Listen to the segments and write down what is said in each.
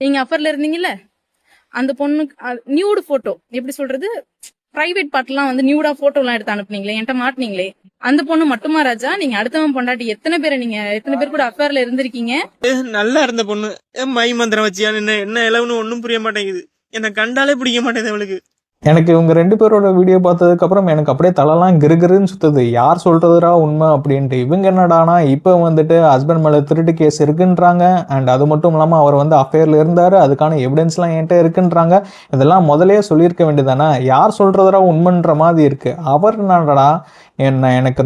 நீங்க அஃபர்ல இருந்தீங்கல்ல, அந்த பொண்ணுக்கு நியூடு போட்டோ எப்படி சொல்றது, பிரைவேட் பார்ட்லாம் வந்து நியூடா போட்டோ எல்லாம் எடுத்து அனுப்புனீங்களே, என்கிட்ட மாட்டினீங்களே, அந்த பொண்ணு மட்டுமா ராஜா? நீங்க அடுத்தவன் பொண்டாட்டி எத்தனை பேர் கூட அஃபேர்ல இருந்திருக்கீங்க? நல்லா இருந்த பொண்ணு மை மந்திரம் வச்சியான்னு என்ன இளவுன்னு ஒன்னும் புரிய மாட்டேங்குது. என்ன கண்டாலே பிடிக்க மாட்டேங்குது அவளுக்கு. எனக்கு இவங்க 2 பேரோட வீடியோ பார்த்ததுக்கப்புறம் எனக்கு அப்படியே தலைலாம் கிறுகிறுன்னு சுத்துது. யார் சொல்றதுடா உண்மை அப்படின்ட்டு. இவங்க என்னடானா இப்போ வந்துட்டு ஹஸ்பண்ட் மேலே திருட்டு கேஸ் இருக்குன்றாங்க. அண்ட் அது மட்டும் இல்லாமல் அவர் வந்து அஃபேரில் இருந்தார், அதுக்கான எவிடன்ஸ்லாம் என்கிட்ட இருக்குன்றாங்க. இதெல்லாம் முதலே சொல்லியிருக்க வேண்டியதானே. யார் சொல்றதுடா உண்மைன்ற மாதிரி இருக்குது. அவர் என்னடா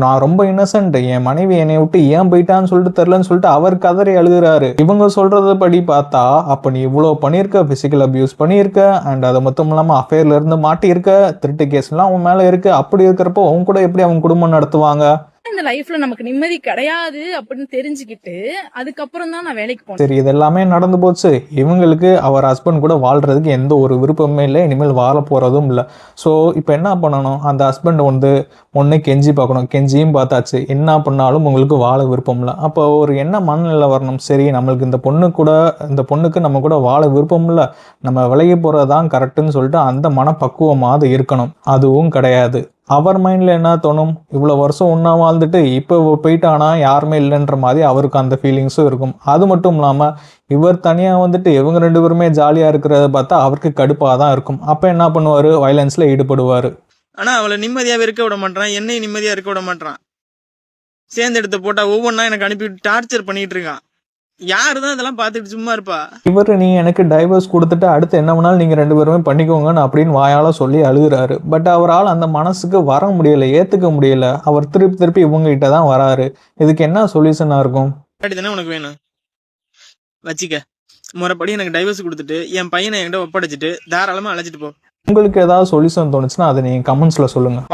நான் ரொம்ப இன்னசென்ட், என் மனைவி என்னை விட்டு ஏன் போயிட்டான்னு சொல்லிட்டு தெரிலன்னு சொல்லிட்டு அவர் கதறி அழுகிறாரு. இவங்க சொல்றது படி பார்த்தா அப்போ நீ இவ்வளோ பண்ணியிருக்க, ஃபிசிக்கல் அபியூஸ் பண்ணியிருக்க, அண்ட் அது மட்டும் இல்லாமல் அஃபேர்ல இருந்து மாட்டியிருக்க, திருட்டு கேஸ்லாம் அவன் மேலே இருக்கு. அப்படி இருக்கிறப்போ அவங்க கூட எப்படி அவங்க குடும்பம் நடத்துவாங்க? இந்த லைஃப்ல நமக்கு நிம்மதி கிடையாது அப்படின்னு தெரிஞ்சுக்கிட்டு அதுக்கப்புறம் தான் நான் வேலைக்கு போனேன். சரி, இது எல்லாமே நடந்து போச்சு. இவங்களுக்கு அவர் ஹஸ்பண்ட் கூட வாழ்றதுக்கு எந்த ஒரு விருப்பமே இல்லை, இனிமேல் வாழ போறதும் இல்லை. ஸோ இப்போ என்ன பண்ணணும்? அந்த ஹஸ்பண்ட் வந்து ஒன்று கெஞ்சி பார்க்கணும். கெஞ்சியும் பார்த்தாச்சு, என்ன பண்ணாலும் உங்களுக்கு வாழ விருப்பம் இல்லை. அப்போ ஒரு என்ன மனநிலை வரணும்? சரி, நம்மளுக்கு இந்த பொண்ணுக்கு நம்ம கூட வாழ விருப்பம் இல்லை, நம்ம விலகி போறதுதான் கரெக்டுன்னு சொல்லிட்டு அந்த மனப்பக்குவமாவது இருக்கணும். அதுவும் கிடையாது. அவர் மைண்டில் என்ன தோணும்? இவ்வளோ வருஷம் ஒன்றா வாழ்ந்துட்டு இப்போ போயிட்டானா யாருமே இல்லைன்ற மாதிரி அவருக்கு அந்த ஃபீலிங்ஸும் இருக்கும். அது மட்டும் இல்லாமல் இவர் தனியாக வந்துட்டு இவங்க 2 பேருமே ஜாலியாக இருக்கிறத பார்த்தா அவருக்கு கடுப்பாக தான் இருக்கும். அப்போ என்ன பண்ணுவார்? வயலன்ஸில் ஈடுபடுவார். ஆனால் அவளை நிம்மதியாக இருக்க விட மாட்டான், என்னையும் நிம்மதியாக இருக்க விட மாட்டான். சேர்ந்து எடுத்து போட்டால் ஒவ்வொன்றா எனக்கு அனுப்பிவிட்டு டார்ச்சர் பண்ணிட்டு இருக்கான். யாரு தான் இதெல்லாம் பார்த்துட்டு சும்மா இருப்பா? இவர் நீ எனக்கு டைவர்ஸ் கொடுத்துட்டு அடுத்து என்ன வேணாலும் நீங்கள் 2 பேருமே பண்ணிக்கோங்கன்னு அப்படின்னு வாயால் சொல்லி அழுகிறாரு. பட் அவரால் அந்த மனசுக்கு வர முடியலை, ஏற்றுக்க முடியலை. அவர் திருப்பி இவங்ககிட்ட தான் வராரு. இதுக்கு என்ன சொல்யூஷனாக இருக்கும்? தானே உனக்கு வேணும் வச்சிக்க, முறைப்படி எனக்கு டைவர்ஸ் கொடுத்துட்டு என் பையனை என்கிட்ட ஒப்படைச்சிட்டு தாராளமாக அழைச்சிட்டு போ. உங்களுக்கு ஏதாவது சொல்யூஷன் தோணுச்சுன்னா அதை நீங்கள் கமெண்ட்ஸில் சொல்லுங்கள்.